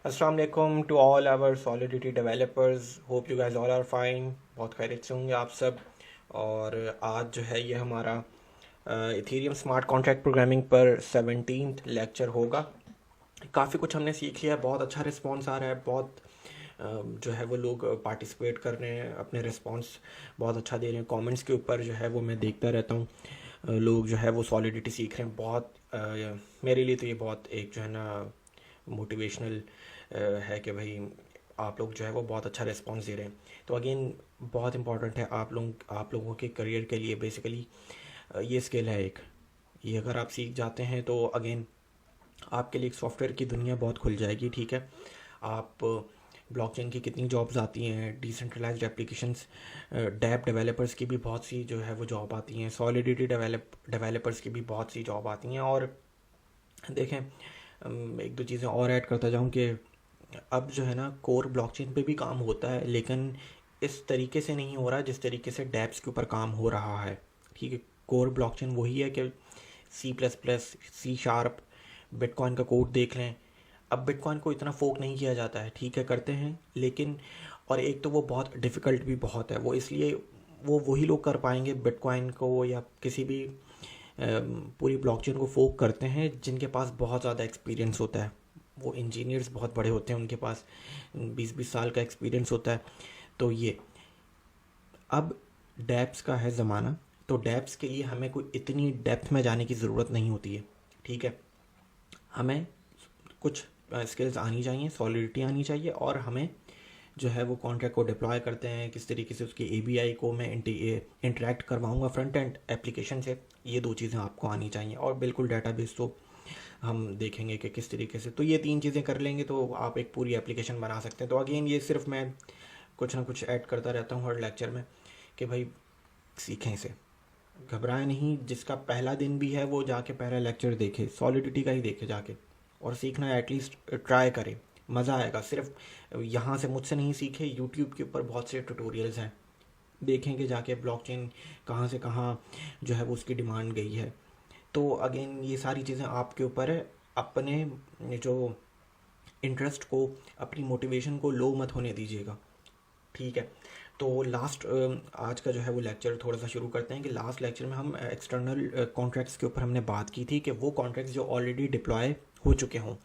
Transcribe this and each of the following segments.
अस्सलाम वालेकुम to all our solidity developers. Hope you guys all are fine. बहुत खैरियत से होंगे आप सब। और आज जो है ये हमारा इथेरियम स्मार्ट कॉन्ट्रैक्ट प्रोग्रामिंग पर 17th लेक्चर होगा। काफ़ी कुछ हमने सीख लिया, बहुत अच्छा रिस्पांस आ रहा है। बहुत जो है वो लोग पार्टिसिपेट कर रहे हैं, अपने रिस्पांस बहुत अच्छा दे रहे हैं। कमेंट्स के ऊपर जो है वो मैं देखता रहता हूँ, लोग जो है वो सॉलिडिटी सीख रहे हैं। बहुत मेरे लिए तो ये बहुत एक जो है ना मोटिवेशनल है कि भाई आप लोग जो है वो बहुत अच्छा रिस्पांस दे रहे हैं। तो अगेन बहुत इंपॉर्टेंट है आप लोगों के करियर के लिए। बेसिकली ये स्किल है एक, ये अगर आप सीख जाते हैं तो अगेन आपके लिए एक सॉफ्टवेयर की दुनिया बहुत खुल जाएगी। ठीक है, आप ब्लॉकचेन की कितनी जॉब्स आती हैं, डिसेंट्रलाइज्ड एप्लीकेशंस, डैप डेवलपर्स की भी बहुत सी जो है वो जॉब आती हैं, सॉलिडिटी डेवलपर्स की भी बहुत सी जॉब आती हैं। और देखें, एक दो चीज़ें और ऐड करता जाऊँ कि अब जो है ना कोर ब्लॉकचेन पे भी काम होता है, लेकिन इस तरीके से नहीं हो रहा जिस तरीके से डैप्स के ऊपर काम हो रहा है। ठीक है, कोर ब्लॉकचेन वही है कि C++, C#, बिटकॉइन का कोड देख लें। अब बिटकॉइन को इतना फोक नहीं किया जाता है, ठीक है करते हैं, लेकिन और एक तो वो बहुत डिफ़िकल्ट भी बहुत है। वो इसलिए वो वही लोग कर पाएंगे बिटकॉइन को या किसी भी पूरी ब्लॉकचेन को फोक करते हैं जिनके पास बहुत ज़्यादा एक्सपीरियंस होता है। वो इंजीनियर्स बहुत बड़े होते हैं, उनके पास 20-20 साल का एक्सपीरियंस होता है। तो ये अब डैप्स का है ज़माना, तो डैप्स के लिए हमें कोई इतनी डेप्थ में जाने की ज़रूरत नहीं होती है। ठीक है, हमें कुछ स्किल्स आनी चाहिए, सॉलिडिटी आनी चाहिए, और हमें जो है वो कॉन्ट्रैक्ट को डिप्लॉय करते हैं किस तरीके से, उसकी एबीआई को मैं इंटरेक्ट करवाऊंगा फ्रंट एंड एप्लीकेशन से। ये दो चीज़ें आपको आनी चाहिए, और बिल्कुल डेटाबेस तो हम देखेंगे कि किस तरीके से। तो ये तीन चीज़ें कर लेंगे तो आप एक पूरी एप्लीकेशन बना सकते हैं। तो अगेन ये सिर्फ मैं कुछ ना कुछ ऐड करता रहता हूँ हर लेक्चर में कि भाई सीखें इसे, घबराएं नहीं। जिसका पहला दिन भी है वो जाके पहला लेक्चर देखे, सॉलिडिटी का ही देखे जाके, और सीखना एटलीस्ट ट्राई करें, मज़ा आएगा। सिर्फ यहाँ से मुझसे नहीं सीखे, यूट्यूब के ऊपर बहुत से ट्यूटोरियल्स हैं, देखेंगे जाके ब्लॉकचेन कहाँ से कहाँ जो है वो उसकी डिमांड गई है। तो अगेन ये सारी चीज़ें आपके ऊपर है। अपने जो इंटरेस्ट को, अपनी मोटिवेशन को लो मत होने दीजिएगा। ठीक है, तो लास्ट आज का जो है वो लेक्चर थोड़ा सा शुरू करते हैं कि लास्ट लेक्चर में हम एक्सटर्नल कॉन्ट्रैक्ट्स के ऊपर हमने बात की थी कि वो कॉन्ट्रैक्ट्स जो ऑलरेडी डिप्लॉय हो चुके हों।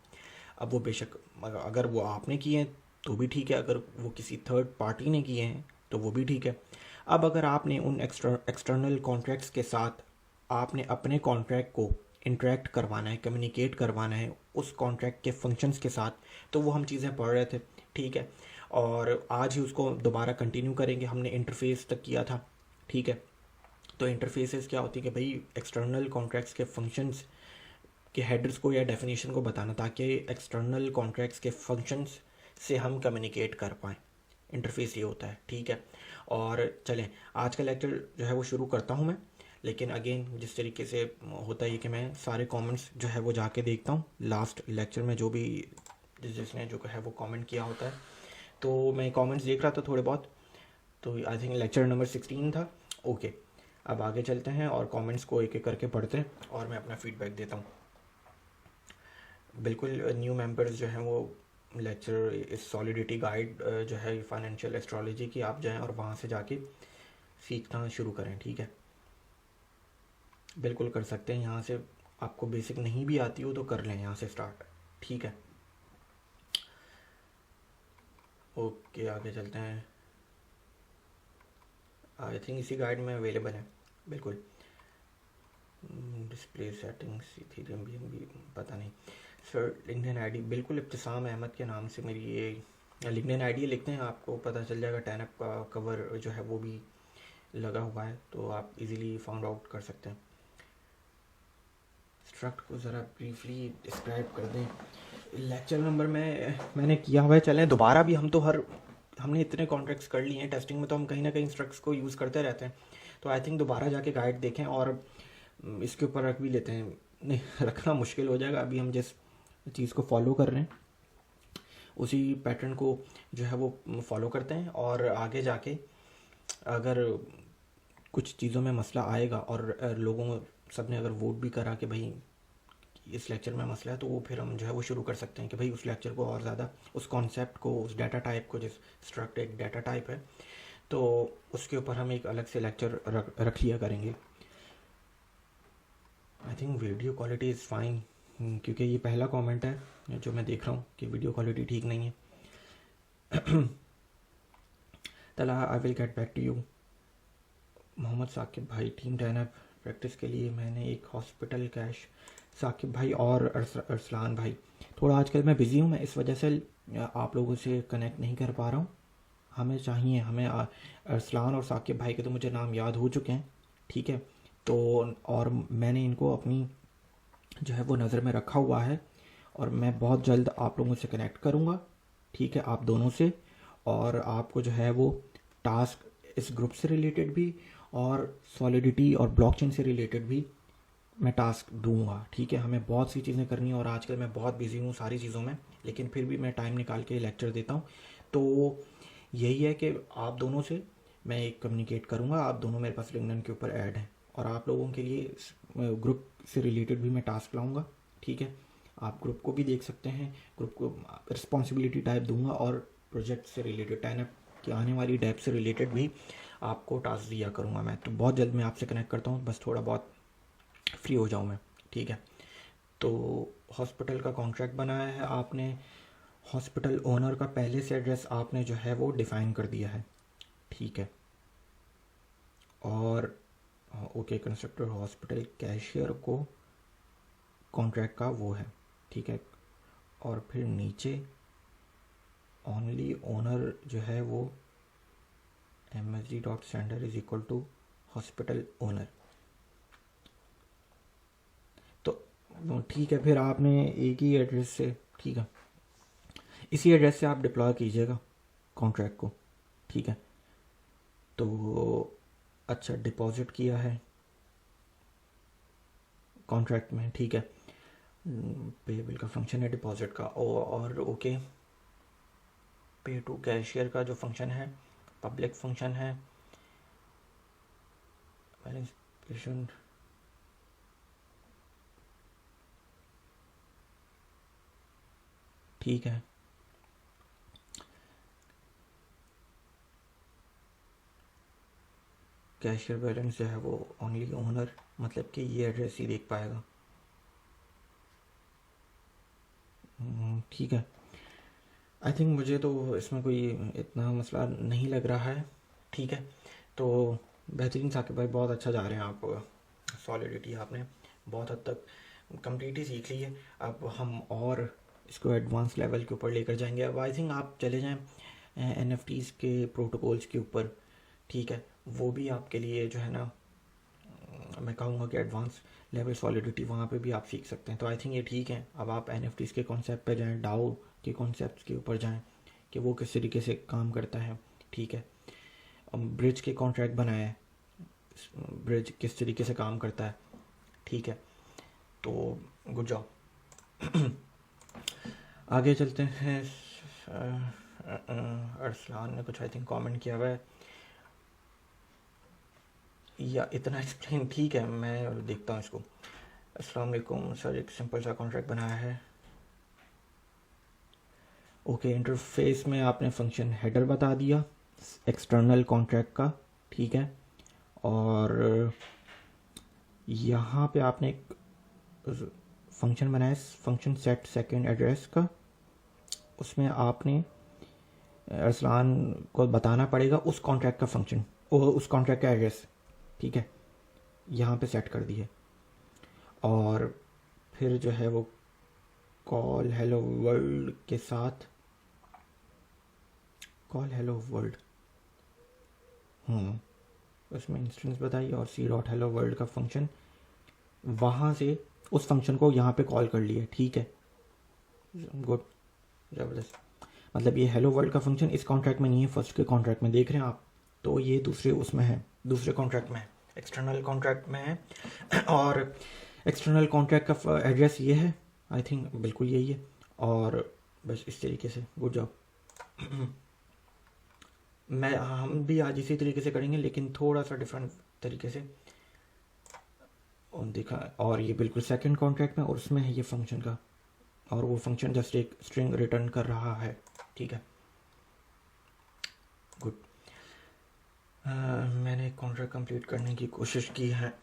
अब वो बेशक अगर वो आपने किए हैं तो भी ठीक है, अगर वो किसी थर्ड पार्टी ने किए हैं तो वो भी ठीक है। अब अगर आपने उन एक्सटर्नल कॉन्ट्रैक्ट्स के साथ आपने अपने कॉन्ट्रैक्ट को इंटरेक्ट करवाना है, कम्युनिकेट करवाना है उस कॉन्ट्रैक्ट के फंक्शंस के साथ, तो वो हम चीज़ें पढ़ रहे थे। ठीक है, और आज ही उसको दोबारा कंटिन्यू करेंगे। हमने इंटरफेस तक किया था। ठीक है, तो इंटरफेसेस क्या होती है कि भाई एक्सटर्नल कॉन्ट्रैक्ट्स के फंक्शंस के हेडर्स को या डेफिनेशन को बताना, ताकि एक्सटर्नल कॉन्ट्रैक्ट्स के फंक्शंस से हम कम्युनिकेट कर पाएँ। इंटरफेस ये होता है। ठीक है, और चलें आज का लेक्चर जो है वो शुरू करता हूँ मैं। लेकिन अगेन जिस तरीके से होता है कि मैं सारे कमेंट्स जो है वो जाके देखता हूँ लास्ट लेक्चर में, जो भी जिसने जो है वो कमेंट किया होता है, तो मैं कमेंट्स देख रहा था थोड़े बहुत। तो आई थिंक लेक्चर नंबर 16 था। ओके, अब आगे चलते हैं और कमेंट्स को एक एक करके पढ़ते हैं और मैं अपना फीडबैक देता हूँ। बिल्कुल न्यू मेंबर्स जो हैं वो लेक्चर इस सॉलिडिटी गाइड जो है फाइनेंशियल एस्ट्रोलॉजी की, आप जाएं और वहाँ से जाके सीखना शुरू करें। ठीक है, बिल्कुल कर सकते हैं यहाँ से। आपको बेसिक नहीं भी आती हो तो कर लें यहाँ से स्टार्ट। ठीक है, ओके आगे चलते हैं। आई थिंक इसी गाइड में अवेलेबल है बिल्कुल। डिस्प्ले सेटिंग्स इथेरियम भी पता नहीं सर। लिंक्डइन आईडी बिल्कुल इब्तिसाम अहमद के नाम से मेरी ये लिंक्डइन आईडी लिखते हैं, आपको पता चल जाएगा। टैनअप का कवर जो है वो भी लगा हुआ है, तो आप इजीली फाउंड आउट कर सकते हैं। स्ट्रक्ट को ज़रा ब्रीफली डिस्क्राइब कर दें। लेक्चर नंबर में मैंने किया हुआ है, चलें दोबारा भी। हमने इतने कॉन्ट्रैक्ट्स कर लिए हैं टेस्टिंग में, तो हम कहीं ना कहीं स्ट्रक्ट्स को यूज़ करते रहते हैं। तो आई थिंक दोबारा जाके गाइड देखें और इसके ऊपर रख भी लेते हैं। नहीं रखना मुश्किल हो जाएगा, अभी हम जिस चीज़ को फॉलो कर रहे हैं उसी पैटर्न को जो है वो फॉलो करते हैं, और आगे जाके अगर कुछ चीज़ों में मसला आएगा और लोगों सब ने अगर वोट भी करा कि भाई इस लेक्चर में मसला है, तो वो फिर हम जो है वो शुरू कर सकते हैं कि भाई उस लेक्चर को और ज़्यादा उस कॉन्सेप्ट को, उस डाटा टाइप को, जिस स्ट्रक्ट एक डाटा टाइप है, तो उसके ऊपर हम एक अलग से लेक्चर रख लिया करेंगे। I think video quality is fine, क्योंकि ये पहला कमेंट है जो मैं देख रहा हूँ कि वीडियो क्वालिटी ठीक नहीं है। तला I will get back to you. Mohammad Saqib भाई, टीम टैनअप प्रैक्टिस के लिए मैंने एक हॉस्पिटल कैश। साकिब भाई और अरसलान भाई, थोड़ा आजकल मैं बिज़ी हूँ, मैं इस वजह से आप लोगों से कनेक्ट नहीं कर पा रहा हूँ। हमें अरसलान और साकिब भाई के तो मुझे नाम याद हो चुके हैं, ठीक है। तो और मैंने इनको अपनी जो है वो नज़र में रखा हुआ है, और मैं बहुत जल्द आप लोगों से कनेक्ट करूँगा, ठीक है, आप दोनों से। और आपको जो है वो टास्क इस ग्रुप से रिलेटेड भी और सॉलिडिटी और ब्लॉकचेन से रिलेटेड भी मैं टास्क दूंगा, ठीक है। हमें बहुत सी चीज़ें करनी है और आजकल मैं बहुत बिजी हूँ सारी चीज़ों में, लेकिन फिर भी मैं टाइम निकाल के लेक्चर देता हूँ। तो यही है कि आप दोनों से मैं एक कम्युनिकेट करूँगा, आप दोनों मेरे पास लिंक्डइन के ऊपर ऐड हैं, और आप लोगों के लिए ग्रुप से रिलेटेड भी मैं टास्क लाऊंगा, ठीक है। आप ग्रुप को भी देख सकते हैं, ग्रुप को रिस्पॉन्सिबिलिटी टाइप दूंगा, और प्रोजेक्ट से रिलेटेड टैनअप की आने वाली डेप से रिलेटेड भी आपको टास्क दिया करूँगा मैं। तो बहुत जल्द मैं आपसे कनेक्ट करता हूँ, बस थोड़ा बहुत फ्री हो जाऊँ मैं, ठीक है। तो हॉस्पिटल का कॉन्ट्रैक्ट बनाया है आपने, हॉस्पिटल ओनर का पहले से एड्रेस आपने जो है वो डिफ़ाइन कर दिया है, ठीक है। और ओके, कंस्ट्रक्टर हॉस्पिटल कैशियर को कॉन्ट्रैक्ट का वो है, ठीक है। और फिर नीचे ओनली ओनर जो है वो msd.sender is equal to hospital owner. तो ठीक है, फिर आपने एक ही एड्रेस से, ठीक है, इसी एड्रेस से आप डिप्लॉय कीजिएगा कॉन्ट्रैक्ट को, ठीक है। तो अच्छा, डिपॉजिट किया है कॉन्ट्रैक्ट में, ठीक है। पेबल का फंक्शन है डिपॉजिट का, और ओके, पे टू कैशियर का जो फंक्शन है पब्लिक फंक्शन है, बैलेंस ठीक है। कैशियर बैलेंस जो है वो ओनली ओनर, मतलब कि ये एड्रेस ही देख पाएगा, ठीक है। आई थिंक मुझे तो इसमें कोई इतना मसला नहीं लग रहा है, ठीक है। तो बेहतरीन साकिब भाई, बहुत अच्छा जा रहे हैं आप, सॉलिडिटी आपने बहुत हद तक कंप्लीट ही सीख ली है। अब हम और इसको एडवांस लेवल के ऊपर लेकर जाएंगे। अब आई थिंक आप चले जाएं NFTs के प्रोटोकॉल्स के ऊपर, ठीक है। वो भी आपके लिए जो है ना, मैं कहूँगा कि एडवांस लेवल सॉलिडिटी वहाँ पे भी आप सीख सकते हैं। तो आई थिंक ये ठीक है। अब आप NFTs के कॉन्सेप्ट पे जाएं, डाओ के कॉन्सेप्ट के ऊपर जाएं कि वो किस तरीके से काम करता है, ठीक है। ब्रिज के कॉन्ट्रैक्ट बनाए हैं, ब्रिज किस तरीके से काम करता है, ठीक है। तो गुड जॉब। आगे चलते हैं। अरसलान ने कुछ आई थिंक कमेंट किया हुआ है, या इतना एक्सप्लेन, ठीक है, मैं देखता हूँ इसको। अस्सलाम वालेकुम सर, एक सिंपल सा कॉन्ट्रैक्ट बनाया है, ओके। इंटरफेस में आपने फंक्शन हेडर बता दिया एक्सटर्नल कॉन्ट्रैक्ट का, ठीक है। और यहाँ पे आपने एक फंक्शन बनाया, फंक्शन सेट सेकंड एड्रेस का, उसमें आपने अरसलान को बताना पड़ेगा उस कॉन्ट्रैक्ट का फंक्शन, उस कॉन्ट्रैक्ट का एड्रेस, ठीक है, यहाँ पे सेट कर दिए। और फिर जो है वो कॉल हेलो वर्ल्ड के साथ, कॉल हेलो वर्ल्ड, उसमें इंस्टेंस बताई, और सी डॉट हेलो वर्ल्ड का फंक्शन, वहाँ से उस फंक्शन को यहाँ पे कॉल कर लिए, ठीक है। गुड, ज़बरदस्त। मतलब ये हेलो वर्ल्ड का फंक्शन इस कॉन्ट्रैक्ट में नहीं है, फर्स्ट के कॉन्ट्रैक्ट में देख रहे हैं आप, तो ये दूसरे उसमें है, दूसरे कॉन्ट्रैक्ट में है, एक्सटर्नल कॉन्ट्रैक्ट में है। और एक्सटर्नल कॉन्ट्रैक्ट का एड्रेस ये है, आई थिंक बिल्कुल यही है। और बस इस तरीके से, गुड जॉब। हम भी आज इसी तरीके से करेंगे, लेकिन थोड़ा सा डिफरेंट तरीके से। दिखा, और ये बिल्कुल सेकंड कॉन्ट्रैक्ट में, और उसमें है ये फंक्शन का, और वो फंक्शन जस्ट एक स्ट्रिंग रिटर्न कर रहा है। ठीक है, गुड। मैंने कॉन्ट्रैक्ट कंप्लीट करने की कोशिश की है।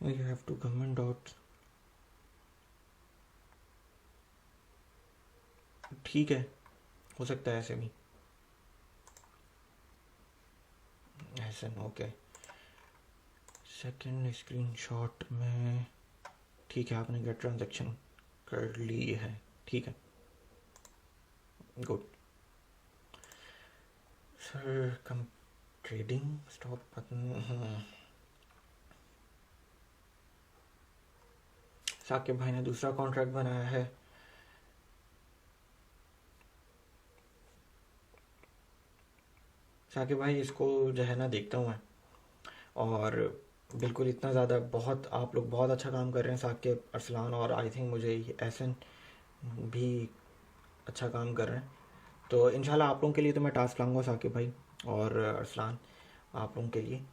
We have to government dot, ठीक है, हो सकता है ऐसे भी, ऐसे ओके। सेकंड स्क्रीनशॉट में, ठीक है, आपने गेट ट्रांजैक्शन कर ली है, ठीक है, गुड। सर कम ट्रेडिंग स्टॉप बटन, साकिब भाई ने दूसरा कॉन्ट्रैक्ट बनाया है। साकिब भाई इसको जो है ना देखता हूँ मैं, और बिल्कुल इतना ज़्यादा, बहुत आप लोग बहुत अच्छा काम कर रहे हैं साकिब, अरसलान, और आई थिंक मुझे एहसन भी अच्छा काम कर रहे हैं। तो इंशाल्लाह आप लोगों के लिए तो मैं टास्क लाऊंगा साकिब भाई और अरसलान, आप लोगों के लिए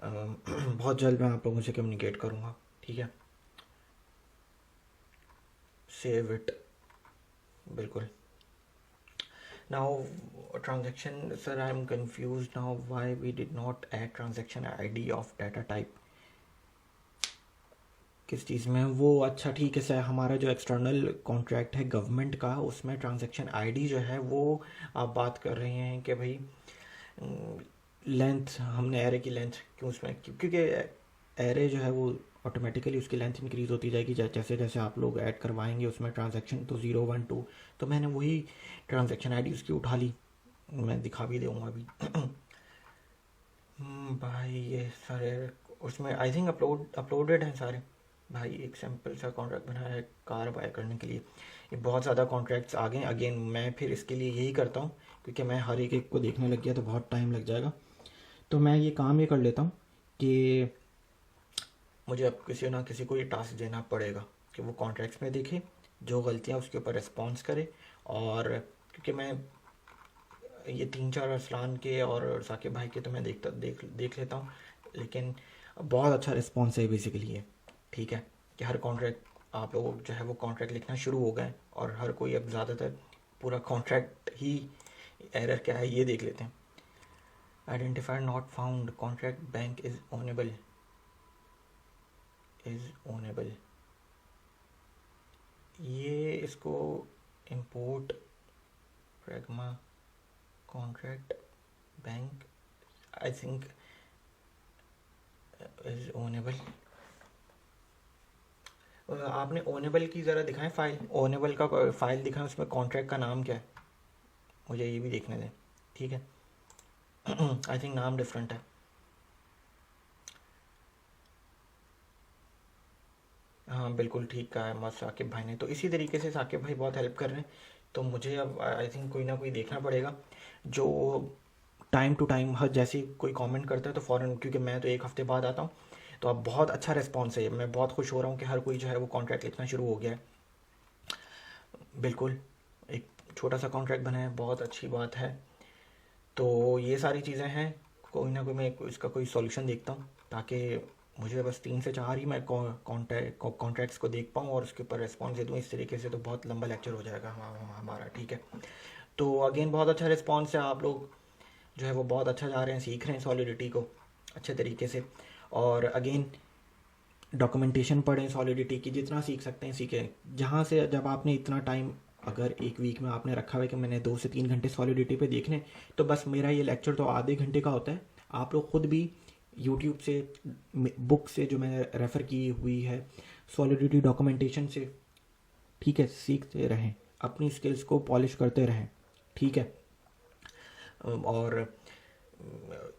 बहुत जल्द मैं आप लोगों से कम्युनिकेट करूँगा, ठीक है। सेव इट, बिल्कुल। Now transaction, sir, I am confused now why we did not add transaction ID of data type, किस चीज़ में वो? अच्छा ठीक है सर, हमारा जो एक्सटर्नल कॉन्ट्रैक्ट है गवर्नमेंट का, उसमें ट्रांजैक्शन आईडी जो है वो आप बात कर रहे हैं कि भाई लेंथ, हमने एरे की लेंथ क्यों उसमें, क्योंकि एरे जो है वो ऑटोमेटिकली उसकी लेंथ इंक्रीज़ होती जाएगी जैसे जैसे आप लोग ऐड करवाएंगे उसमें ट्रांजैक्शन, तो 0 1 2, तो मैंने वही ट्रांजैक्शन आईडी उसकी उठा ली, मैं दिखा भी दूँगा अभी। भाई ये सारे उसमें आई थिंक अपलोडेड हैं सारे। भाई एक सिंपल सा कॉन्ट्रैक्ट बनाया है कार बाय करने के लिए, ये बहुत ज़्यादा कॉन्ट्रैक्ट्स आ गए। अगेन मैं फिर इसके लिए यही करता हूँ, क्योंकि मैं हर एक को देखने लग गया तो बहुत टाइम लग जाएगा। तो मैं ये काम ये कर लेता हूँ कि मुझे अब किसी ना किसी को ये टास्क देना पड़ेगा कि वो कॉन्ट्रैक्ट्स में देखे, जो गलतियाँ उसके ऊपर रिस्पॉन्स करे। और क्योंकि मैं ये 3 4 अरसलान के और साकिब भाई के तो मैं देख लेता हूँ, लेकिन बहुत अच्छा रिस्पॉन्स है बेसिकली ये, ठीक है, कि हर कॉन्ट्रैक्ट आप लोग जो है वो कॉन्ट्रैक्ट लिखना शुरू हो गए, और हर कोई अब ज़्यादातर पूरा कॉन्ट्रैक्ट ही एरर क्या है ये देख लेते हैं। Identifier not found, contract bank is ownable, ये इसको import pragma contract bank I think is ownable. आपने ओनेबल की ज़रा दिखाएं फाइल, ओनेबल का फाइल दिखाएं, उसमें कॉन्ट्रैक्ट का नाम क्या है, मुझे ये भी देखने दें, ठीक है। आई थिंक नाम डिफरेंट है। हाँ बिल्कुल ठीक कहा है मत साकिब भाई ने, तो इसी तरीके से साकिब भाई बहुत हेल्प कर रहे हैं। तो मुझे अब आई थिंक कोई ना कोई देखना पड़ेगा जो टाइम टू टाइम हर जैसे ही कोई कमेंट करता है तो फ़ौरन, क्योंकि मैं तो एक हफ़्ते बाद आता हूँ, तो अब बहुत अच्छा रिस्पॉन्स है, मैं बहुत खुश हो रहा हूँ कि हर कोई जो है वो कॉन्ट्रैक्ट लिखना शुरू हो गया है। बिल्कुल, एक छोटा सा कॉन्ट्रैक्ट बना है, बहुत अच्छी बात है। तो ये सारी चीज़ें हैं, कोई ना कोई मैं इसका कोई सॉल्यूशन देखता हूँ, ताकि मुझे बस 3 से 4 ही मैं कॉन्ट्रैक्ट्स को देख पाऊँ और उसके ऊपर रिस्पॉन्स दे दूँ। इस तरीके से तो बहुत लंबा लेक्चर हो जाएगा हमारा, ठीक है। तो अगेन बहुत अच्छा रिस्पॉन्स है, आप लोग जो है वो बहुत अच्छा जा रहे हैं, सीख रहे हैं सॉलिडिटी को अच्छे तरीके से। और अगेन डॉक्यूमेंटेशन पढ़ें सॉलिडिटी की, जितना सीख सकते हैं सीखें। जहाँ से जब आपने इतना टाइम, अगर एक वीक में आपने रखा हुआ है कि मैंने 2 से 3 घंटे सॉलिडिटी पे देखने, तो बस मेरा ये लेक्चर तो आधे घंटे का होता है। आप लोग खुद भी यूट्यूब से, बुक से जो मैंने रेफ़र की हुई है सॉलिडिटी डॉक्यूमेंटेशन से, ठीक है, सीखते रहें, अपनी स्किल्स को पॉलिश करते रहें, ठीक है। और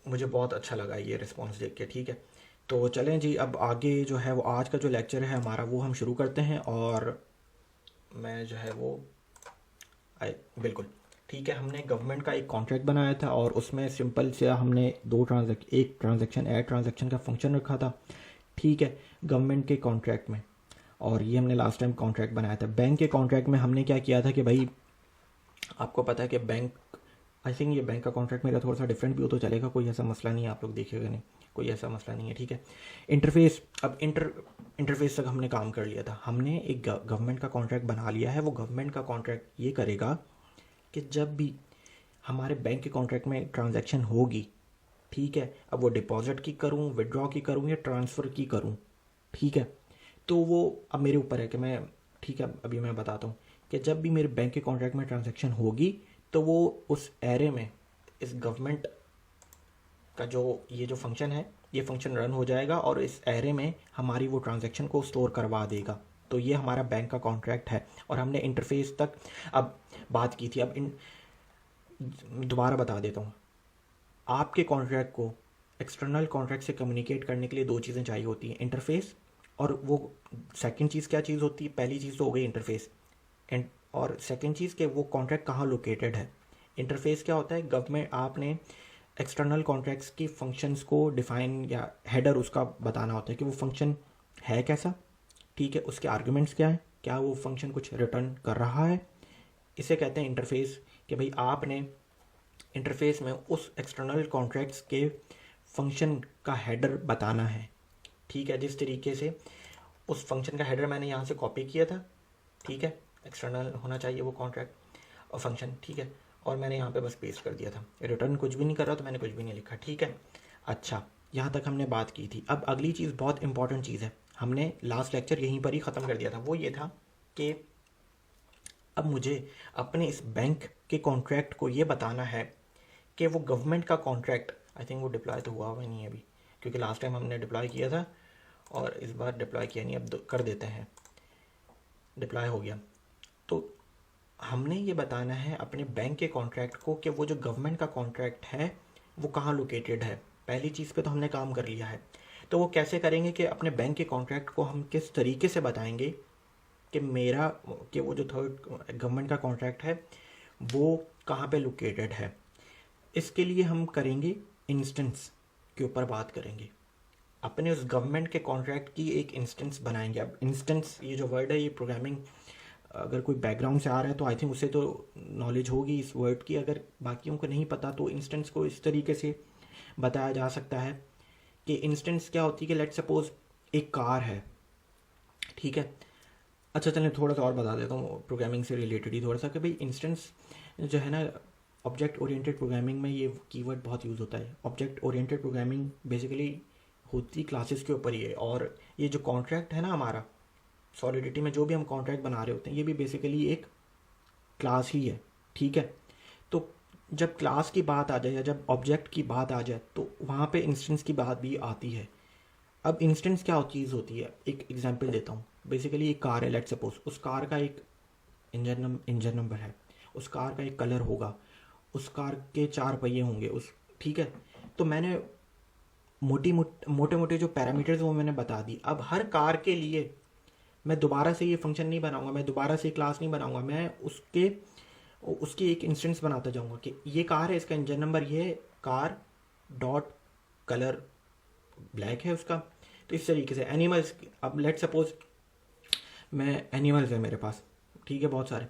मुझे बहुत अच्छा लगा ये रिस्पॉन्स देख के, ठीक है। तो चलें जी, अब आगे जो है वो आज का जो लेक्चर है हमारा वो हम शुरू करते हैं। और मैं जो है वो बिल्कुल ठीक है, हमने गवर्नमेंट का एक कॉन्ट्रैक्ट बनाया था और उसमें सिंपल से हमने एक ट्रांजैक्शन ऐड ट्रांजैक्शन का फंक्शन रखा था, ठीक है, गवर्नमेंट के कॉन्ट्रैक्ट में। और ये हमने लास्ट टाइम कॉन्ट्रैक्ट बनाया था। बैंक के कॉन्ट्रैक्ट में हमने क्या किया था कि भाई आपको पता है कि बैंक आई थिंक ये बैंक का कॉन्ट्रैक्ट मेरा थोड़ा सा डिफरेंट भी हो तो चलेगा, कोई ऐसा मसला नहीं है, आप लोग देखिएगा नहीं, कोई ऐसा मसला नहीं है, ठीक है। इंटरफेस, अब इंटरफेस तक हमने काम कर लिया था, हमने एक गवर्नमेंट का कॉन्ट्रैक्ट बना लिया है। वो गवर्नमेंट का कॉन्ट्रैक्ट ये करेगा कि जब भी हमारे बैंक के कॉन्ट्रैक्ट में ट्रांजैक्शन होगी, ठीक है, अब वो डिपॉजिट की करूँ, विड्रॉ की करूँ या ट्रांसफ़र की करूँ, ठीक है, तो वो अब मेरे ऊपर है कि मैं, ठीक है, अभी मैं बताता हूँ कि जब भी मेरे बैंक के कॉन्ट्रैक्ट में ट्रांजैक्शन होगी तो वो उस एरे में इस गवर्नमेंट का जो ये जो फंक्शन है, ये फंक्शन रन हो जाएगा और इस एरे में हमारी वो ट्रांजैक्शन को स्टोर करवा देगा। तो ये हमारा बैंक का कॉन्ट्रैक्ट है और हमने इंटरफेस तक अब बात की थी। अब दोबारा बता देता हूँ, आपके कॉन्ट्रैक्ट को एक्सटर्नल कॉन्ट्रैक्ट से कम्युनिकेट करने के लिए दो चीज़ें चाहिए होती हैं, इंटरफेस और वो सेकंड चीज़ क्या चीज़ होती है, पहली चीज़ तो हो गई इंटरफेस एंड, और सेकंड चीज़ के वो कॉन्ट्रैक्ट कहाँ लोकेटेड है। इंटरफेस क्या होता है, गवर्नमेंट आपने एक्सटर्नल कॉन्ट्रैक्ट्स की फंक्शंस को डिफाइन या हेडर उसका बताना होता है कि वो फंक्शन है कैसा, ठीक है, उसके आर्गुमेंट्स क्या है, क्या वो फंक्शन कुछ रिटर्न कर रहा है, इसे कहते हैं इंटरफेस। कि भाई आपने इंटरफेस में उस एक्सटर्नल कॉन्ट्रैक्ट्स के फंक्शन का हेडर बताना है, ठीक है। जिस तरीके से उस फंक्शन का हेडर मैंने यहाँ से कॉपी किया था, ठीक है, एक्सटर्नल होना चाहिए वो कॉन्ट्रैक्ट और फंक्शन, ठीक है, और मैंने यहाँ पे बस पेस्ट कर दिया था, रिटर्न कुछ भी नहीं कर रहा तो मैंने कुछ भी नहीं लिखा, ठीक है। अच्छा, यहाँ तक हमने बात की थी। अब अगली चीज़ बहुत इंपॉर्टेंट चीज़ है, हमने लास्ट लेक्चर यहीं पर ही ख़त्म कर दिया था, वो ये था कि अब मुझे अपने इस बैंक के कॉन्ट्रैक्ट को ये बताना है कि वो गवर्नमेंट का कॉन्ट्रैक्ट, आई थिंक वो डिप्लॉय तो हुआ नहीं है अभी, क्योंकि लास्ट टाइम हमने डिप्लॉय किया था और इस बार डिप्लॉय किया नहीं, अब कर देते हैं, डिप्लॉय हो गया। तो हमने ये बताना है अपने बैंक के कॉन्ट्रैक्ट को कि वो जो गवर्नमेंट का कॉन्ट्रैक्ट है वो कहाँ लोकेटेड है। पहली चीज़ पे तो हमने काम कर लिया है, तो वो कैसे करेंगे कि अपने बैंक के कॉन्ट्रैक्ट को हम किस तरीके से बताएंगे कि मेरा, कि वो जो थर्ड गवर्नमेंट का कॉन्ट्रैक्ट है वो कहाँ पे लोकेटेड है। इसके लिए हम करेंगे इंस्टेंस के ऊपर बात करेंगे, अपने उस गवर्नमेंट के कॉन्ट्रैक्ट की एक इंस्टेंस बनाएंगे। अब इंस्टेंस ये जो वर्ड है, ये प्रोग्रामिंग अगर कोई बैकग्राउंड से आ रहा है तो आई थिंक उसे तो नॉलेज होगी इस वर्ड की, अगर बाकियों को नहीं पता तो इंस्टेंस को इस तरीके से बताया जा सकता है कि इंस्टेंस क्या होती है कि लेट सपोज एक कार है, ठीक है। अच्छा चलिए थोड़ा सा और बता देता हूँ प्रोग्रामिंग से रिलेटेड ही थोड़ा सा, कि भाई इंस्टेंस जो है ना, ऑब्जेक्ट ओरिएंटेड प्रोग्रामिंग में ये कीवर्ड बहुत यूज़ होता है। ऑब्जेक्ट ओरिएंटेड प्रोग्रामिंग बेसिकली होती क्लासेस के ऊपर ही है, और ये जो कॉन्ट्रैक्ट है ना हमारा सॉलिडिटी में, जो भी हम कॉन्ट्रैक्ट बना रहे होते हैं, ये भी बेसिकली एक क्लास ही है, ठीक है। तो जब क्लास की बात आ जाए या जब ऑब्जेक्ट की बात आ जाए तो वहाँ पे इंस्टेंस की बात भी आती है। अब इंस्टेंस क्या चीज़ होती है, एक एग्जांपल देता हूँ। बेसिकली एक कार है, लेट सपोज उस कार का एक इंजन नंबर है, उस कार का एक कलर होगा, उस कार के 4 पहिए होंगे, उस, ठीक है। तो मैंने मोटे मोटे जो पैरामीटर्स वो मैंने बता दी। अब हर कार के लिए मैं दोबारा से ये फंक्शन नहीं बनाऊंगा, मैं दोबारा से क्लास नहीं बनाऊंगा, मैं उसकी एक इंस्टेंस बनाता जाऊंगा कि ये कार है, इसका इंजन नंबर ये है, कार डॉट कलर ब्लैक है उसका। तो इस तरीके से एनिमल्स, अब लेट सपोज मैं एनिमल्स है मेरे पास, ठीक है, बहुत सारे,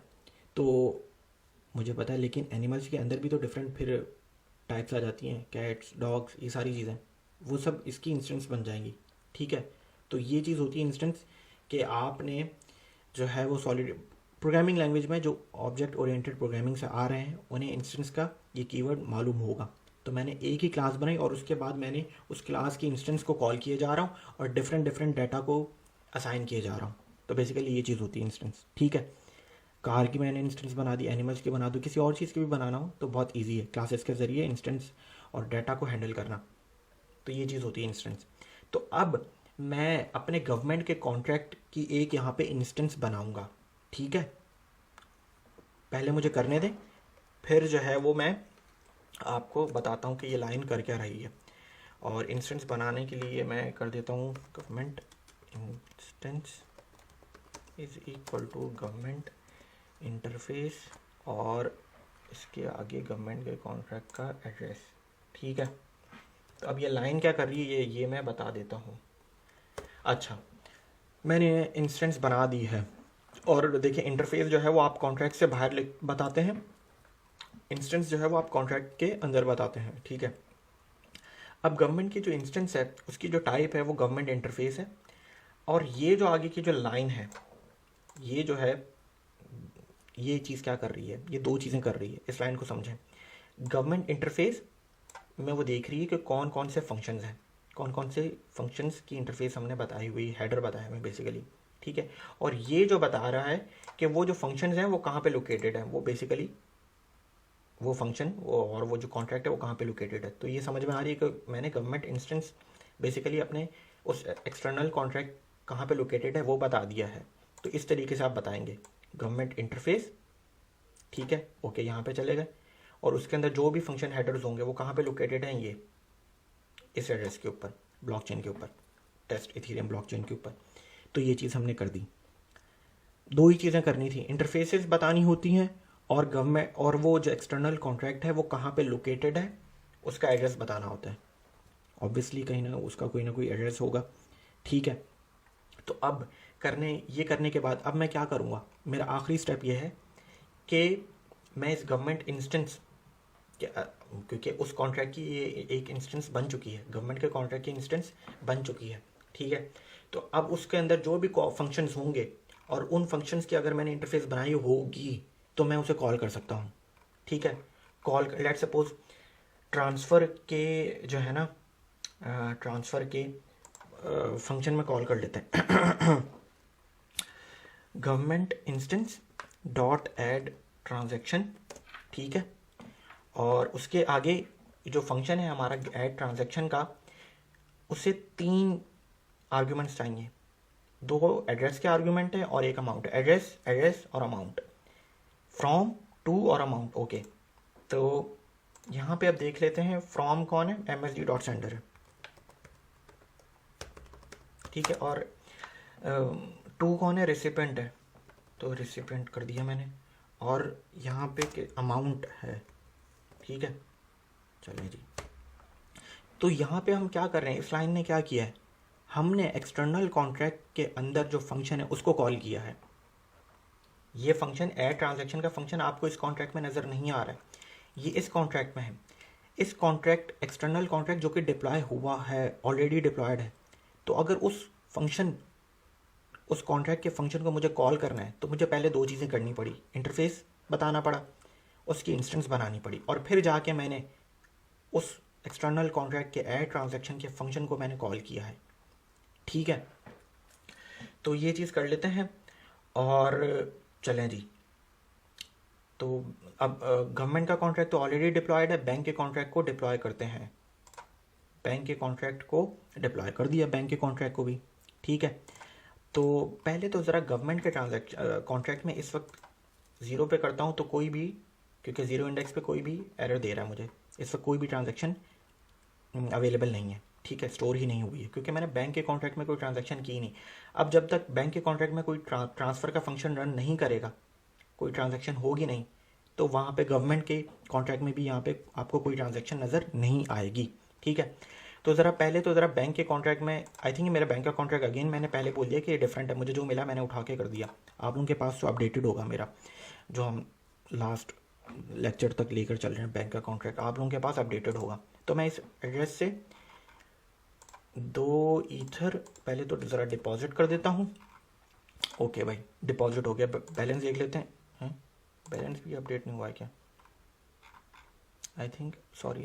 तो मुझे पता है, लेकिन एनिमल्स के अंदर भी तो डिफरेंट फिर टाइप्स आ जाती हैं, कैट्स, डॉग्स, ये सारी चीज़ें, वो सब इसकी इंस्टेंस बन जाएंगी, ठीक है। तो ये चीज़ होती है इंस्टेंस, कि आपने जो है वो सॉलिड प्रोग्रामिंग लैंग्वेज में जो ऑब्जेक्ट ओरिएंटेड प्रोग्रामिंग से आ रहे हैं उन्हें इंस्टेंस का ये कीवर्ड मालूम होगा। तो मैंने एक ही क्लास बनाई और उसके बाद मैंने उस क्लास की इंस्टेंस को कॉल किए जा रहा हूँ और डिफरेंट डाटा को असाइन किए जा रहा हूँ। तो बेसिकली ये चीज़ होती है इंस्टेंस, ठीक है। कार की मैंने इंस्टेंस बना दी, एनिमल्स की बना दूँ, किसी और चीज़ की भी बनाना हो तो बहुत ईजी है क्लासेस के ज़रिए इंस्टेंस और डाटा को हैंडल करना। तो ये चीज़ होती है इंस्टेंस। तो अब मैं अपने गवर्नमेंट के कॉन्ट्रैक्ट की एक यहाँ पे इंस्टेंस बनाऊंगा, ठीक है। पहले मुझे करने दें, फिर जो है वो मैं आपको बताता हूँ कि ये लाइन कर क्या रही है। और इंस्टेंस बनाने के लिए मैं कर देता हूँ government instance is equal to government interface और इसके आगे गवर्नमेंट के कॉन्ट्रैक्ट का एड्रेस, ठीक है। तो अब ये लाइन क्या कर रही है ये मैं बता देता हूँ। अच्छा, मैंने इंस्टेंस बना दी है और देखिए इंटरफेस जो है वो आप कॉन्ट्रैक्ट से बाहर बताते हैं इंस्टेंस जो है वो आप कॉन्ट्रैक्ट के अंदर बताते हैं, ठीक है। अब गवर्नमेंट की जो इंस्टेंस है उसकी जो टाइप है वो गवर्नमेंट इंटरफेस है। और ये जो आगे की जो लाइन है, ये जो है, ये चीज़ क्या कर रही है, ये दो चीज़ें कर रही है, इस लाइन को समझें। गवर्नमेंट इंटरफेस में वो देख रही है कि कौन कौन से फंक्शंस हैं, कौन कौन से फंक्शंस की इंटरफेस हमने बताई हुई, हेडर बताया हुआ बेसिकली, ठीक है। और ये जो बता रहा है कि वो जो फंक्शंस हैं वो कहाँ पे लोकेटेड है, वो बेसिकली वो फंक्शन और वो जो कॉन्ट्रैक्ट है वो कहाँ पे लोकेटेड है। तो ये समझ में आ रही है कि मैंने गवर्नमेंट इंस्टेंस बेसिकली अपने उस एक्सटर्नल कॉन्ट्रैक्ट कहाँ पे लोकेटेड है वो बता दिया है। तो इस तरीके से आप बताएंगे गवर्नमेंट इंटरफेस, ठीक है, ओके, यहाँ पे चले गए। और उसके अंदर जो भी फंक्शन हेडर्स होंगे वो कहाँ पे लोकेटेड हैं, ये इस एड्रेस के ऊपर, ब्लॉकचेन के ऊपर, टेस्ट इथेरियम ब्लॉकचेन के ऊपर। तो ये चीज़ हमने कर दी। दो ही चीज़ें करनी थी, इंटरफेसेस बतानी होती हैं और गवर्नमेंट और वो जो एक्सटर्नल कॉन्ट्रैक्ट है वो कहाँ पे लोकेटेड है उसका एड्रेस बताना होता है। ऑब्वियसली कहीं ना उसका कोई ना कोई एड्रेस होगा, ठीक है। तो अब करने के बाद अब मैं क्या करूँगा, मेरा आखिरी स्टेप ये है कि मैं इस गवर्नमेंट इंस्टेंस क्योंकि उस कॉन्ट्रैक्ट की ये एक इंस्टेंस बन चुकी है, गवर्नमेंट के कॉन्ट्रैक्ट की इंस्टेंस बन चुकी है, ठीक है। तो अब उसके अंदर जो भी फंक्शंस होंगे और उन फंक्शंस की अगर मैंने इंटरफेस बनाई होगी तो मैं उसे कॉल कर सकता हूँ, ठीक है। कॉल लेट सपोज ट्रांसफ़र के जो है ना, ट्रांसफ़र के फंक्शन में कॉल कर लेते हैं government instance dot add transaction, ठीक है। और उसके आगे जो फंक्शन है हमारा ऐड ट्रांजैक्शन का, उसे 3 आर्ग्यूमेंट्स चाहिए। 2 एड्रेस के आर्ग्यूमेंट है और एक अमाउंट, एड्रेस एड्रेस और अमाउंट, फ्रॉम टू और अमाउंट, ओके। तो यहाँ पे अब देख लेते हैं फ्रॉम कौन है, MSD डॉट सेंडर है, ठीक है। और टू कौन है, रेसिपेंट है, तो रेसिपेंट कर दिया मैंने। और यहाँ पे अमाउंट है, ठीक है, चलें जी। तो यहाँ पे हम क्या कर रहे हैं, इस लाइन ने क्या किया है, हमने एक्सटर्नल कॉन्ट्रैक्ट के अंदर जो फंक्शन है उसको कॉल किया है। ये फंक्शन ऐड ट्रांजैक्शन का फंक्शन आपको इस कॉन्ट्रैक्ट में नज़र नहीं आ रहा है, ये इस कॉन्ट्रैक्ट में है। इस कॉन्ट्रैक्ट एक्सटर्नल कॉन्ट्रैक्ट जो कि डिप्लॉय हुआ है, ऑलरेडी डिप्लॉयड है। तो अगर उस कॉन्ट्रैक्ट के फंक्शन को मुझे कॉल करना है तो मुझे पहले 2 चीज़ें करनी पड़ी, इंटरफेस बताना पड़ा, उसकी इंस्टेंस बनानी पड़ी, और फिर जाके मैंने उस एक्सटर्नल कॉन्ट्रैक्ट के ऐड ट्रांजैक्शन के फंक्शन को मैंने कॉल किया है, ठीक है। तो ये चीज़ कर लेते हैं और चलें जी। तो अब गवर्नमेंट का कॉन्ट्रैक्ट तो ऑलरेडी डिप्लॉयड है, बैंक के कॉन्ट्रैक्ट को डिप्लॉय करते हैं। बैंक के कॉन्ट्रैक्ट को डिप्लॉय कर दिया, बैंक के कॉन्ट्रैक्ट को भी, ठीक है। तो पहले तो ज़रा गवर्नमेंट के कॉन्ट्रैक्ट में इस वक्त 0 पे करता हूँ तो कोई भी, क्योंकि 0 इंडेक्स पे कोई भी एरर दे रहा है मुझे, इस वक्त कोई भी ट्रांजैक्शन अवेलेबल नहीं है, ठीक है, स्टोर ही नहीं हुई है, क्योंकि मैंने बैंक के कॉन्ट्रैक्ट में कोई ट्रांजैक्शन की नहीं। अब जब तक बैंक के कॉन्ट्रैक्ट में कोई ट्रांसफ़र का फंक्शन रन नहीं करेगा, कोई ट्रांजैक्शन होगी नहीं, तो वहाँ पे गवर्नमेंट के कॉन्ट्रैक्ट में भी यहाँ पे आपको कोई ट्रांजैक्शन नज़र नहीं आएगी, ठीक है। तो ज़रा पहले तो ज़रा बैंक के कॉन्ट्रैक्ट में, आई थिंक मेरा बैंक का कॉन्ट्रैक्ट अगेन मैंने पहले बोल दिया कि ये डिफरेंट है, मुझे जो मिला मैंने उठा के कर दिया। आप लोगों के पास तो अपडेटेड होगा मेरा, जो हम लास्ट लेक्चर तक लेकर चल रहे हैं, बैंक का कॉन्ट्रैक्ट आप लोगों के पास अपडेटेड होगा। तो मैं इस एड्रेस से 2 ईथर पहले तो ज़रा डिपॉजिट कर देता हूँ, ओके भाई, डिपॉजिट हो गया। बैलेंस देख लेते हैं, बैलेंस भी अपडेट नहीं हुआ है क्या, आई थिंक, सॉरी,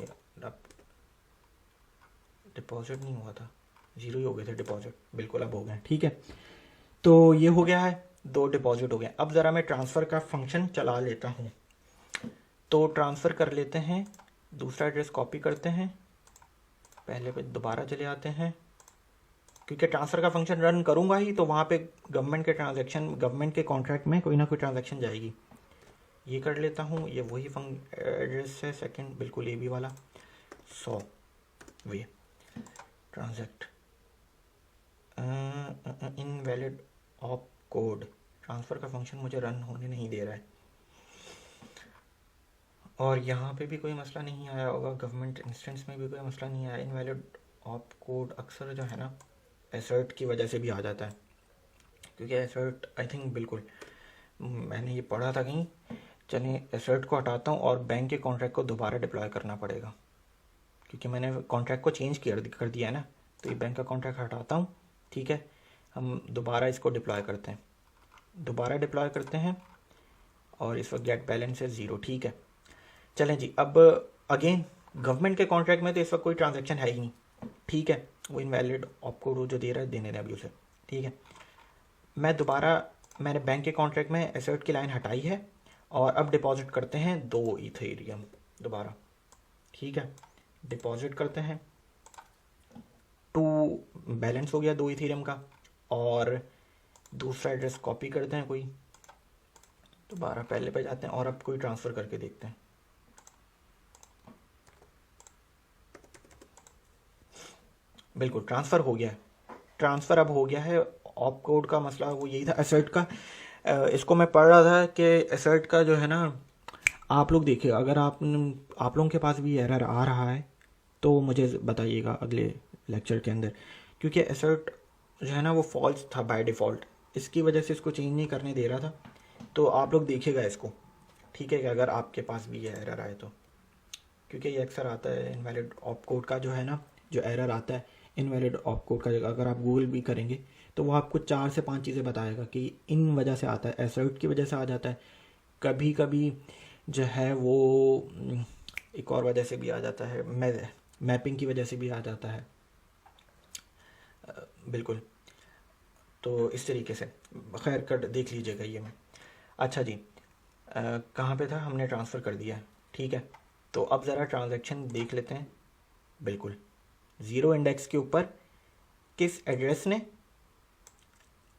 डिपॉजिट नहीं हुआ था, 0 ही हो गए थे डिपॉजिट, बिल्कुल अब हो गए, ठीक है। तो ये हो गया है, 2 डिपॉजिट हो गए। अब ज़रा मैं ट्रांसफ़र का फंक्शन चला लेता हूँ। तो ट्रांसफ़र कर लेते हैं, दूसरा एड्रेस कॉपी करते हैं, पहले पे दोबारा चले आते हैं, क्योंकि ट्रांसफ़र का फंक्शन रन करूँगा ही तो वहाँ पे गवर्नमेंट के कॉन्ट्रैक्ट में कोई ना कोई ट्रांजैक्शन जाएगी। ये कर लेता हूँ, ये वही एड्रेस है सेकंड, बिल्कुल ये भी वाला 100 wei transact invalid op code, transfer का फंक्शन मुझे रन होने नहीं दे रहा है। और यहाँ पे भी कोई मसला नहीं आया होगा, गवर्नमेंट इंस्टेंस में भी कोई मसला नहीं आया। इनवैलिड ऑप कोड अक्सर जो है ना एसर्ट की वजह से भी आ जाता है, क्योंकि एसर्ट आई थिंक बिल्कुल मैंने ये पढ़ा था कहीं चलिए एसेट को हटाता हूँ और बैंक के कॉन्ट्रैक्ट को दोबारा डिप्लॉय करना पड़ेगा, क्योंकि मैंने कॉन्ट्रैक्ट को चेंज कर दिया है ना। तो ये बैंक का कॉन्ट्रैक्ट हटाता हूँ, ठीक है। हम दोबारा इसको डिप्लॉय करते हैं, दोबारा डिप्लॉय करते हैं और इस वक्त गेट बैलेंस है 0, ठीक है। चलें जी, अब अगेन गवर्नमेंट के कॉन्ट्रैक्ट में तो इस वक्त कोई ट्रांजैक्शन है ही नहीं, ठीक है। वो इनवैलिड ऑपकोड जो दे रहा है देने दें अभी उसे, ठीक है। मैंने बैंक के कॉन्ट्रैक्ट में एसेट की लाइन हटाई है और अब डिपॉजिट करते हैं 2 इथेरियम दोबारा, ठीक है। डिपॉजिट करते हैं 2, बैलेंस हो गया 2 इथेरियम का। और दूसरा एड्रेस कॉपी करते हैं कोई, दोबारा पहले पे जाते हैं और अब कोई ट्रांसफ़र करके देखते हैं। बिल्कुल ट्रांसफ़र हो गया है, ट्रांसफ़र अब हो गया है। ऑप कोड का मसला वो यही था एसेट का। इसको मैं पढ़ रहा था कि एसेट का जो है ना, आप लोग देखिए, अगर आप लोगों के पास भी एरर आ रहा है तो मुझे बताइएगा अगले लेक्चर के अंदर, क्योंकि एसेट जो है ना वो फॉल्स था बाय डिफ़ॉल्ट, इसकी वजह से इसको चेंज नहीं करने दे रहा था। तो आप लोग देखिएगा इसको, ठीक है, कि अगर आपके पास भी ये एरर आए तो, क्योंकि ये अक्सर आता है इनवैलिड ऑप कोड का जो है ना, जो एरर आता है इनवैलिड ऑप कोड का, अगर आप गूगल भी करेंगे तो वो आपको 4 से 5 चीज़ें बताएगा कि इन वजह से आता है, एसेट की वजह से आ जाता है, कभी कभी जो है वो एक और वजह से भी आ जाता है, मैपिंग की वजह से भी आ जाता है। बिल्कुल, तो इस तरीके से खैर कर देख लीजिएगा ये में। अच्छा जी, कहाँ पे था, हमने ट्रांसफ़र कर दिया है, ठीक है। तो अब ज़रा ट्रांजैक्शन देख लेते हैं। बिल्कुल 0 इंडेक्स के ऊपर किस एड्रेस ने,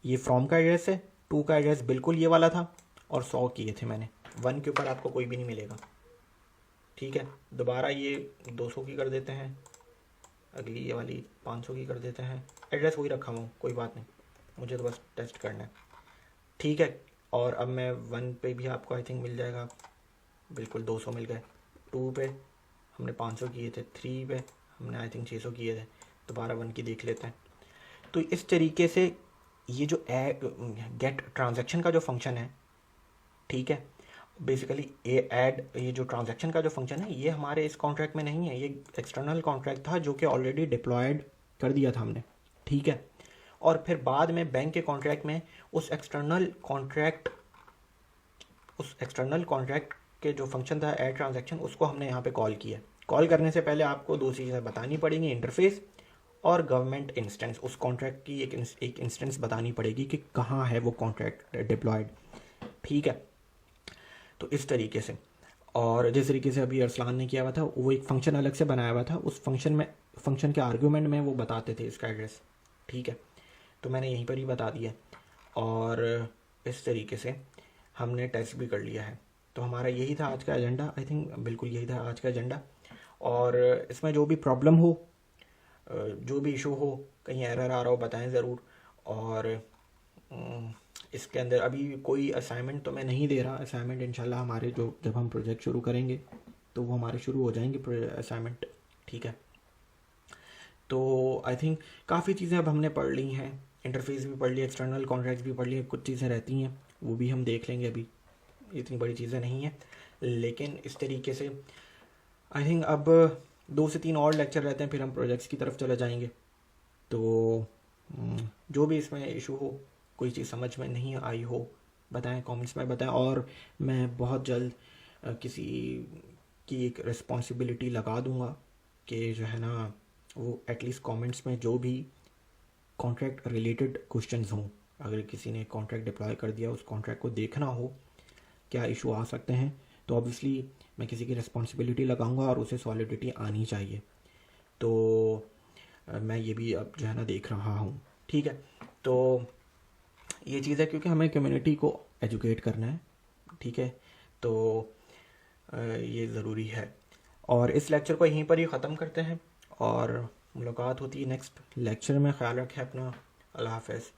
ये फ्रॉम का एड्रेस है, 2 का एड्रेस बिल्कुल ये वाला था और 100 किए थे मैंने, 1 के ऊपर आपको कोई भी नहीं मिलेगा, ठीक है। दोबारा ये 200 की कर देते हैं, अगली ये वाली 500 की कर देते हैं, एड्रेस वही रखा हूँ, कोई बात नहीं, मुझे तो बस टेस्ट करना है, ठीक है। और अब मैं 1 पे भी आपको आई थिंक मिल जाएगा, बिल्कुल 200 मिल गए। 2 पे हमने 500 किए थे, 3 पे हमने आई थिंक 600 किए थे, दोबारा 1 की देख लेते हैं। तो इस तरीके से ये जो गेट ट्रांजैक्शन का जो फंक्शन है, ठीक है, बेसिकली ये जो ट्रांजैक्शन का जो फंक्शन है ये हमारे इस कॉन्ट्रैक्ट में नहीं है, ये एक्सटर्नल कॉन्ट्रैक्ट था जो कि ऑलरेडी डिप्लॉयड कर दिया था हमने, ठीक है। और फिर बाद में बैंक के कॉन्ट्रैक्ट में उस एक्सटर्नल कॉन्ट्रैक्ट के जो फंक्शन था ऐड ट्रांजैक्शन, उसको हमने यहाँ पे कॉल किया। कॉल करने से पहले आपको 2 चीज़ें बतानी पड़ेंगी, इंटरफेस और गवर्नमेंट इंस्टेंस, उस कॉन्ट्रैक्ट की एक इंस्टेंस बतानी पड़ेगी कि कहाँ है वो कॉन्ट्रैक्ट डिप्लॉयड, ठीक है। तो इस तरीके से, और जिस तरीके से अभी अरसलान ने किया हुआ था, वो एक फ़ंक्शन अलग से बनाया हुआ था, उस फंक्शन के आर्ग्यूमेंट में वो बताते थे इसका एड्रेस, ठीक है। तो मैंने यहीं पर ही बता दिया और इस तरीके से हमने टेस्ट भी कर लिया है। तो हमारा यही था आज का एजेंडा, आई थिंक बिल्कुल यही था आज का एजेंडा। और इसमें जो भी प्रॉब्लम हो, जो भी इशू हो, कहीं एरर आ रहा हो बताएं ज़रूर। और इसके अंदर अभी कोई असाइनमेंट तो मैं नहीं दे रहा, असाइनमेंट इंशाल्लाह हमारे जो जब हम प्रोजेक्ट शुरू करेंगे तो वो हमारे शुरू हो जाएंगे असाइनमेंट, ठीक है। तो आई थिंक काफ़ी चीज़ें अब हमने पढ़ ली हैं, इंटरफेस भी पढ़ लिया, एक्सटर्नल कॉन्ट्रैक्ट्स भी पढ़ लिए, कुछ चीज़ें रहती हैं वो भी हम देख लेंगे, अभी इतनी बड़ी चीज़ें नहीं हैं। लेकिन इस तरीके से आई थिंक अब 2 से 3 और लेक्चर रहते हैं, फिर हम प्रोजेक्ट्स की तरफ चले जाएंगे। तो जो भी इसमें इशू हो, कोई चीज़ समझ में नहीं आई हो, बताएं, कमेंट्स में बताएं। और मैं बहुत जल्द किसी की एक रिस्पॉन्सिबिलिटी लगा दूंगा कि जो है ना वो एटलीस्ट कमेंट्स में जो भी कॉन्ट्रैक्ट रिलेटेड क्वेश्चंस हों, अगर किसी ने कॉन्ट्रैक्ट डिप्लॉय कर दिया, उस कॉन्ट्रैक्ट को देखना हो क्या इशू आ सकते हैं, तो ऑब्वियसली मैं किसी की रिस्पॉन्सिबिलिटी लगाऊंगा और उसे सॉलिडिटी आनी चाहिए। तो मैं ये भी अब जो है ना देख रहा हूँ, ठीक है। तो ये चीज़ है, क्योंकि हमें कम्युनिटी को एजुकेट करना है, ठीक है। तो ये ज़रूरी है। और इस लेक्चर को यहीं पर ही ख़त्म करते हैं और मुलाकात होती है नेक्स्ट लेक्चर में। ख्याल रखें अपना, अल्लाह हाफ़िज़।